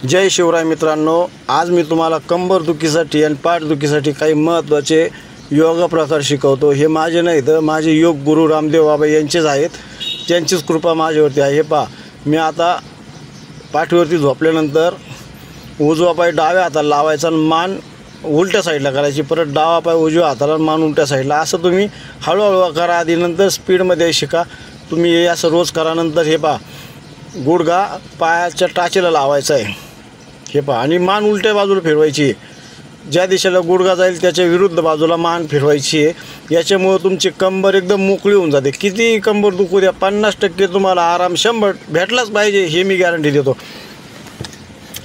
जय शिवराय मित्रांनो, आज मी तुम्हाला कंबर दुखीसाठी आणि पाठ दुखीसाठी काही महत्त्वाचे योगा प्रकार शिकवतो। हे माझे नाही तर माझे योग गुरु रामदेव बाबा यांचेच आहेत, त्यांचीच कृपा माझ्यावरती आहे। हे पहा, मी आता पाठीवरती झोपल्यानंतर उजवा पाय डाव्या हाताला लावायचा आणि मान उलट्या साईडला करायची, परत डावा पाय उजव्या हाताला मान उलट्या साईडला। असं तुम्ही हळूहळू करा, आधी नंतर स्पीडमध्ये शिका। तुम्ही हे असं रोज करा। नंतर हे पहा, गुडघा पायाच्या टाचेला लावायचा आहे, हे पहा, आणि मान उलट्या बाजूला फिरवायची। ज्या दिशेला गुडघा जाईल त्याच्या विरुद्ध बाजूला मान फिरवायची आहे। याच्यामुळे तुमची कंबर एकदम मोकळी होऊन जाते। किती कंबर दुखू द्या, 50% तुम्हाला आराम 100 भेटलाच पाहिजे, हे मी गॅरंटी देतो।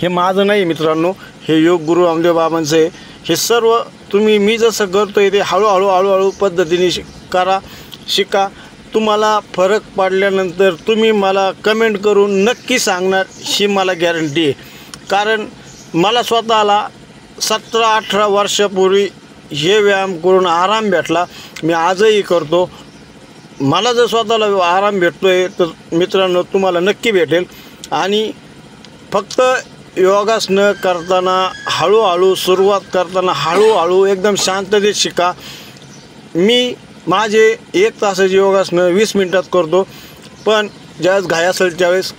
हे माझं नाही मित्रांनो, हे योग गुरु रामदेव बाबांचं आहे। हे सर्व तुम्ही मी जसं करतोय ते हळूहळू पद्धतीने करा, शिका। तुम्हाला फरक पडल्यानंतर तुम्ही मला कमेंट करून नक्की सांगणार, ही मला गॅरंटी आहे। कारण मला स्वतःला 17-18 वर्षापूर्वी हे व्यायाम करून आराम भेटला, मी आजही करतो। मला जर स्वतःला आराम भेटतो आहे तर मित्रांनो तुम्हाला नक्की भेटेल। आणि फक्त योगासनं करताना हळूहळू सुरुवात करताना हळूहळू एकदम शांततेत शिका। मी माझे 1 तासाचे योगासनं 20 मिनिटात करतो, पण ज्यावेळेस घाई असेल त्यावेळेस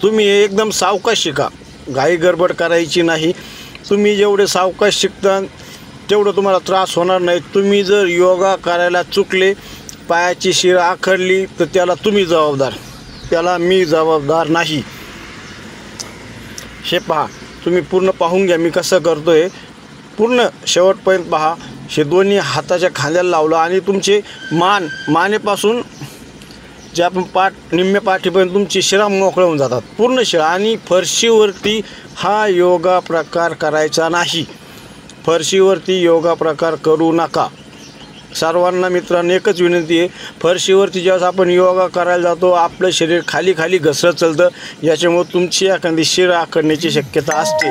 तुम्ही एकदम सावकाश शिका, घाई गडबड करायची नाही। तुम्ही जेवढे सावकाश शिकता तेवढं तुम्हाला त्रास होणार नाही। तुम्ही जर योगा करायला चुकले, पायाची शिर आखडली तर त्याला तुम्ही जबाबदार, त्याला मी जबाबदार नाही। हे पहा, तुम्ही पूर्ण पाहून घ्या मी कसं करतो आहे, पूर्ण शेवटपर्यंत पहा। हे दोन्ही हाताच्या खांद्याला लावलं आणि तुमचे मानेपासून जे आपण निम्म्या पाठीपर्यंत तुमची शिरा मोकळं होऊन जातात, पूर्ण शिरा। आणि फरशीवरती हा योगा प्रकार करायचा नाही, फरशीवरती योगा प्रकार करू नका। सर्वांना मित्रांनो एकच विनंती आहे, फरशीवरती ज्यावेळेस आपण योगा करायला जातो आपलं शरीर खाली खाली घसरत चालतं, याच्यामुळे तुमची एखादी शिर आखडण्याची शक्यता असते।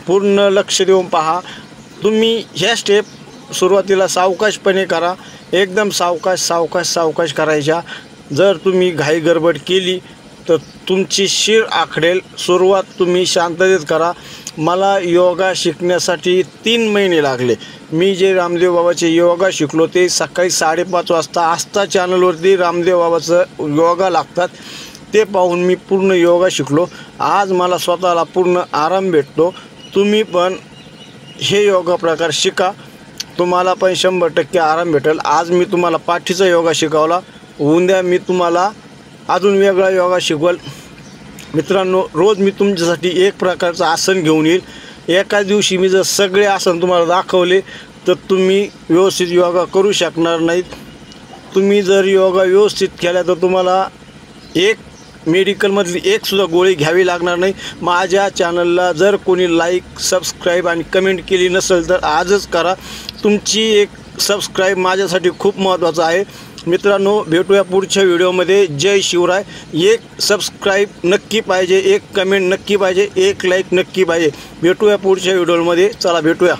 पूर्ण लक्ष देऊन पहा। तुम्ही ह्या स्टेप सुरुवातीला सावकाशपणे करा, एकदम सावकाश करायच्या। जर तुम्ही घाई गडबड केली तर तुमची शिर आखडेल। सुरुवात तुम्ही शांततेत करा। मला योगा शिकण्यासाठी 3 महिने लागले। मी जे रामदेव बाबाचे योगा शिकलो ते सकाळी 5:30 वाजता आस्था चॅनलवरती रामदेव बाबाचं योगा लागतात, ते पाहून मी पूर्ण योगा शिकलो। आज मला स्वतःला पूर्ण आराम भेटतो। तुम्ही पण हे योगा प्रकार शिका, तुम्हाला पण 100% आराम भेटेल। आज मी तुम्हाला पाठीचा योगा शिकवला, उद्या मी तुम्हाला अजून वेगळा योगा शिकवल। मित्रांनो, रोज मी तुमच्यासाठी एक प्रकारचं आसन घेऊन येईल। एका दिवशी मी जर सगळे आसन तुम्हाला दाखवले तर तुम्ही व्यवस्थित योगा करू शकणार नाहीत। तुम्ही जर योगा व्यवस्थित केला तर तुम्हाला मेडिकलमधली एकसुद्धा गोळी घ्यावी लागणार नाही। माझ्या चॅनलला जर कोणी लाईक, सबस्क्राईब आणि कमेंट केली नसेल तर आजच करा। तुमची एक सबस्क्राईब माझ्यासाठी खूप महत्त्वाचं आहे। मित्रांनो, भेटूया पुढच्या व्हिडिओमध्ये। जय शिवराय। एक सबस्क्राईब नक्की पाहिजे, एक कमेंट नक्की पाहिजे, एक लाईक नक्की पाहिजे। भेटूया पुढच्या व्हिडिओमध्ये, चला भेटूया।